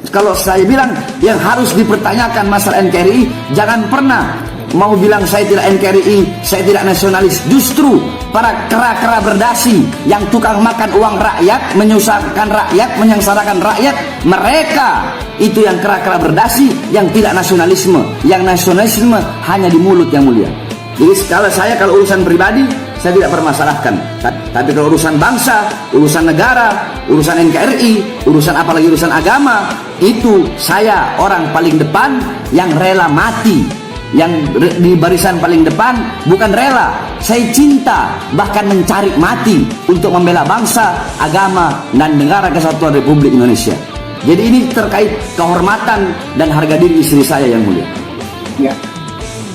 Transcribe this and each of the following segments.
kalau saya bilang yang harus dipertanyakan masalah NKRI, jangan pernah mau bilang saya tidak NKRI, saya tidak nasionalis. Justru para kera-kera berdasi yang tukang makan uang rakyat, menyusahkan rakyat, menyengsarakan rakyat, mereka itu yang kera-kera berdasi, yang tidak nasionalisme. Yang nasionalisme hanya di mulut, yang mulia. Jadi kalau urusan pribadi saya tidak permasalahkan, tapi kalau urusan bangsa, urusan negara, urusan NKRI, urusan apalagi urusan agama, itu saya orang paling depan yang rela mati, yang di barisan paling depan. Bukan rela, saya cinta bahkan mencari mati untuk membela bangsa, agama, dan negara kesatuan Republik Indonesia. Jadi ini terkait kehormatan dan harga diri istri saya, yang mulia. Ya,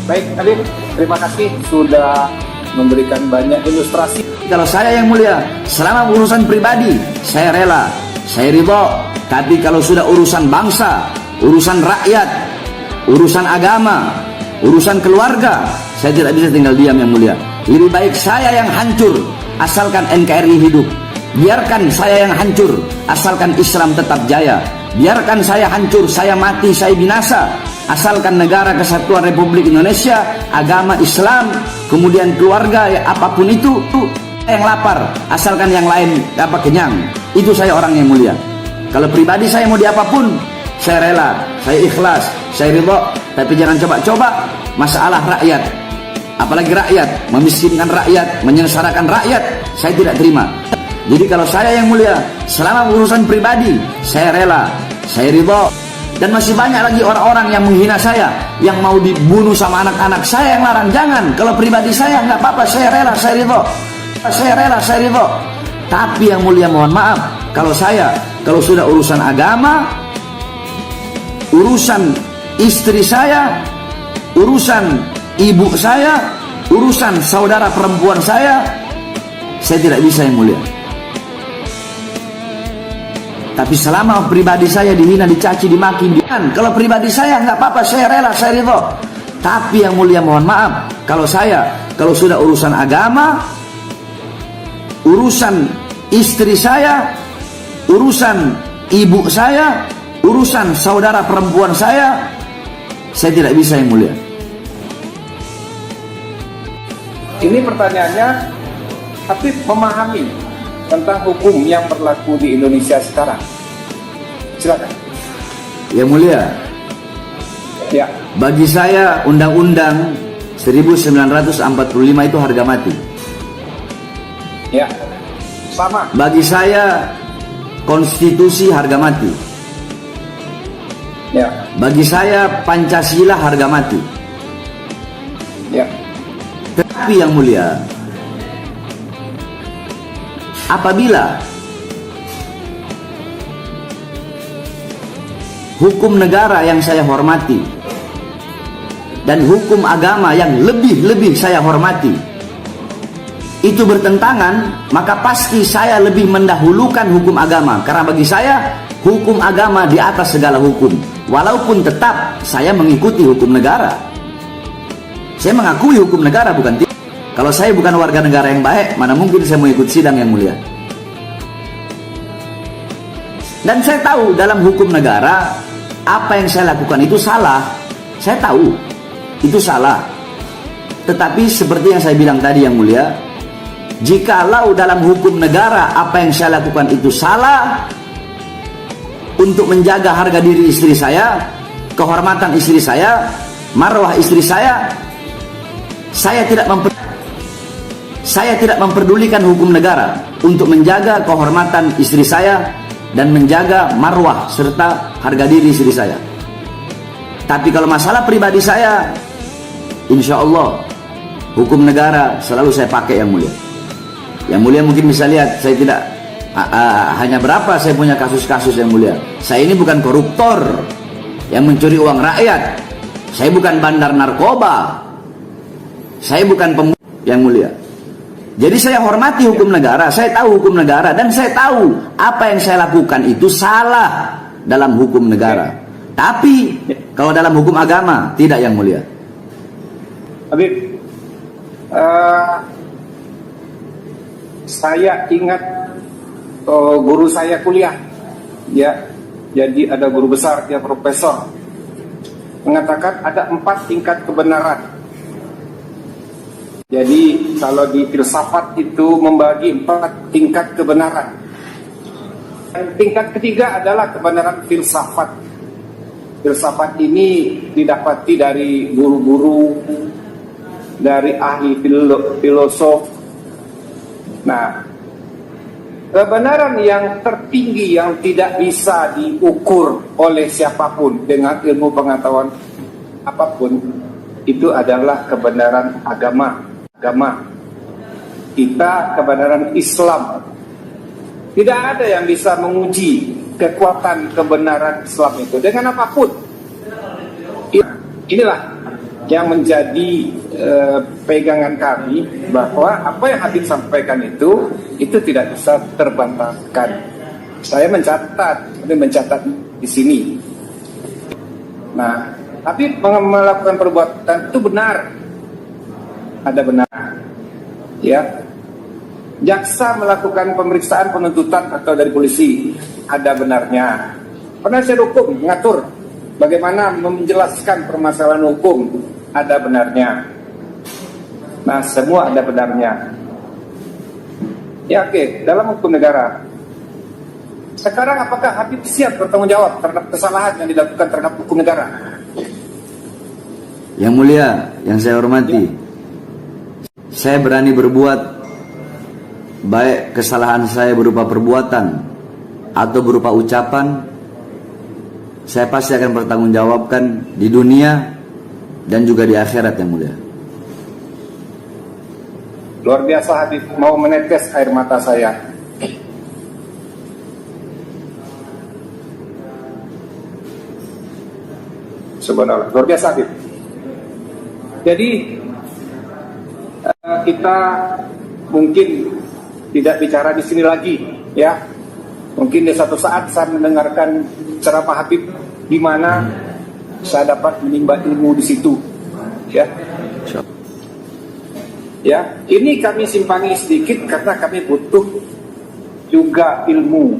baik Habib, terima kasih sudah memberikan banyak ilustrasi. Kalau saya, yang mulia, selama urusan pribadi saya rela, saya ridho. Tapi kalau sudah urusan bangsa, urusan rakyat, urusan agama, urusan keluarga, saya tidak bisa tinggal diam, yang mulia. Lebih baik saya yang hancur asalkan NKRI hidup. Biarkan saya yang hancur asalkan Islam tetap jaya. Biarkan saya hancur, saya mati, saya binasa, asalkan negara kesatuan Republik Indonesia, agama Islam, kemudian keluarga, ya, apapun itu, yang lapar, asalkan yang lain kenyang. Itu saya orang yang mulia. Kalau pribadi saya mau diapapun, saya rela, saya ikhlas, saya ridho. Tapi jangan coba-coba masalah rakyat, apalagi rakyat, memiskinkan rakyat, menyengsarakan rakyat, saya tidak terima. Jadi kalau saya, yang mulia, selama urusan pribadi saya rela, saya ridho. Dan masih banyak lagi orang-orang yang menghina saya, yang mau dibunuh sama anak-anak saya, yang larang. Jangan. Kalau pribadi saya nggak apa-apa, saya rela, saya ridho. Saya rela, saya ridho. Tapi yang mulia, mohon maaf, kalau sudah urusan agama, urusan istri saya, urusan ibu saya, urusan saudara perempuan saya tidak bisa, yang mulia. Tapi selama pribadi saya dihina, dicaci, dimaki, kalau pribadi saya nggak apa-apa, saya rela, saya ridho. Tapi yang mulia, mohon maaf, kalau sudah urusan agama, urusan istri saya, urusan ibu saya, urusan saudara perempuan saya tidak bisa, yang mulia. Ini pertanyaannya, Habib memahami tentang hukum yang berlaku di Indonesia sekarang. Silakan. Yang mulia, ya, bagi saya Undang-Undang 1945 itu harga mati. Ya, sama. Bagi saya konstitusi harga mati. Ya. Bagi saya Pancasila harga mati. Ya. Tetapi yang mulia, apabila hukum negara yang saya hormati dan hukum agama yang lebih saya hormati itu bertentangan, maka pasti saya lebih mendahulukan hukum agama. Karena bagi saya hukum agama di atas segala hukum. Walaupun tetap saya mengikuti hukum negara. Saya mengakui hukum negara, bukan tidak. Kalau saya bukan warga negara yang baik, mana mungkin saya mau ikut sidang, yang mulia. Dan saya tahu dalam hukum negara apa yang saya lakukan itu salah. Saya tahu itu salah. Tetapi seperti yang saya bilang tadi, yang mulia, jikalau dalam hukum negara apa yang saya lakukan itu salah, untuk menjaga harga diri istri saya, kehormatan istri saya, marwah istri saya tidak memperdulikan hukum negara untuk menjaga kehormatan istri saya dan menjaga marwah serta harga diri istri saya. Tapi kalau masalah pribadi saya, insya Allah hukum negara selalu saya pakai, yang mulia. Yang mulia mungkin bisa lihat, saya tidak hanya berapa saya punya kasus-kasus, yang mulia. Saya ini bukan koruptor yang mencuri uang rakyat. Saya bukan bandar narkoba. Saya bukan pembunuh, yang mulia. Jadi saya hormati hukum negara, saya tahu hukum negara, dan saya tahu apa yang saya lakukan itu salah dalam hukum negara. Tapi kalau dalam hukum agama tidak, yang mulia. Habib, saya ingat guru saya kuliah, ya, Jadi ada guru besar, dia profesor, mengatakan ada 4 tingkat kebenaran. Jadi kalau di filsafat itu membagi 4 tingkat kebenaran. Tingkat ketiga adalah kebenaran filsafat. Filsafat ini didapati dari guru-guru, dari ahli filosof. Nah, kebenaran yang tertinggi yang tidak bisa diukur oleh siapapun dengan ilmu pengetahuan apapun, itu adalah kebenaran agama. Kita kebenaran Islam. Tidak ada yang bisa menguji kekuatan kebenaran Islam itu dengan apapun. Inilah yang menjadi pegangan kami, bahwa apa yang Habib sampaikan itu tidak bisa terbantahkan. Saya mencatat di sini. Nah, Habib melakukan perbuatan itu benar, ada benar, ya. Jaksa melakukan pemeriksaan penuntutan atau dari polisi, ada benarnya. Penasihat hukum mengatur bagaimana menjelaskan permasalahan hukum, ada benarnya. Nah, semua ada benarnya. Ya, oke. Dalam hukum negara, sekarang apakah Habib siap bertanggung jawab terhadap kesalahan yang dilakukan terhadap hukum negara? Yang mulia, yang saya hormati, saya berani berbuat, baik kesalahan saya berupa perbuatan atau berupa ucapan, saya pasti akan bertanggungjawabkan di dunia dan juga di akhirat, yang mulia. Luar biasa Habib, mau menetes air mata saya. Subhanallah, luar biasa Habib. Jadi kita mungkin tidak bicara di sini lagi, ya. Mungkin di satu saat saya mendengarkan ceramah Habib di mana saya dapat menimba ilmu di situ, ya. Ya, ini kami simpangi sedikit karena kami butuh juga ilmu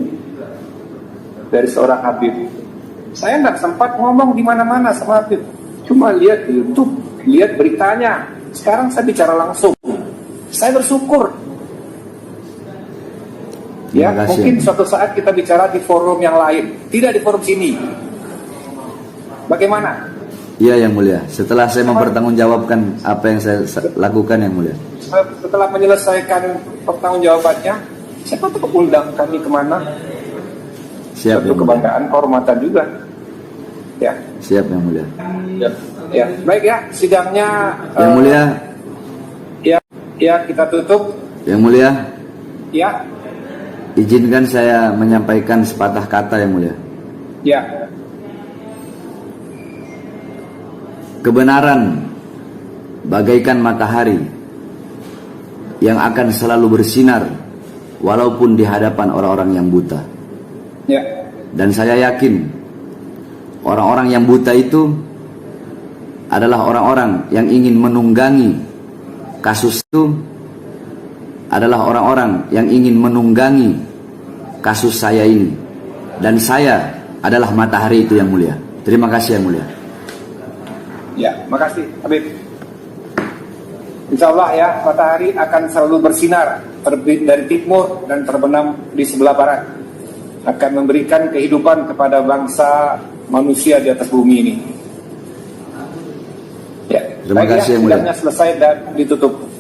dari seorang Habib. Saya nggak sempat ngomong di mana-mana sama Habib, cuma lihat di YouTube, lihat beritanya. Sekarang saya bicara langsung. Saya bersyukur. Ya, mungkin suatu saat kita bicara di forum yang lain, tidak di forum sini. Bagaimana? Iya, yang mulia. Setelah saya mempertanggungjawabkan apa yang saya lakukan, yang mulia. Setelah menyelesaikan pertanggungjawabannya, siapa tuh undang kami kemana? Siap. Suatu kebanggaan, kehormatan juga. Ya. Siap, yang mulia. Ya, baik ya. Sidangnya. Yang mulia. Ya, kita tutup. Yang mulia. Ya. Izinkan saya menyampaikan sepatah kata, yang mulia. Ya. Kebenaran bagaikan matahari yang akan selalu bersinar walaupun di hadapan orang-orang yang buta. Ya. Dan saya yakin orang-orang yang buta itu adalah orang-orang yang ingin menunggangi kasus itu, adalah orang-orang yang ingin menunggangi kasus saya ini. Dan saya adalah matahari itu, yang mulia. Terima kasih, yang mulia. Ya, makasih Habib. Insya Allah ya, matahari akan selalu bersinar, terbit dari timur dan terbenam di sebelah barat, akan memberikan kehidupan kepada bangsa manusia di atas bumi ini. Ya, terima kasih, yang mulia. Sidangnya selesai dan ditutup.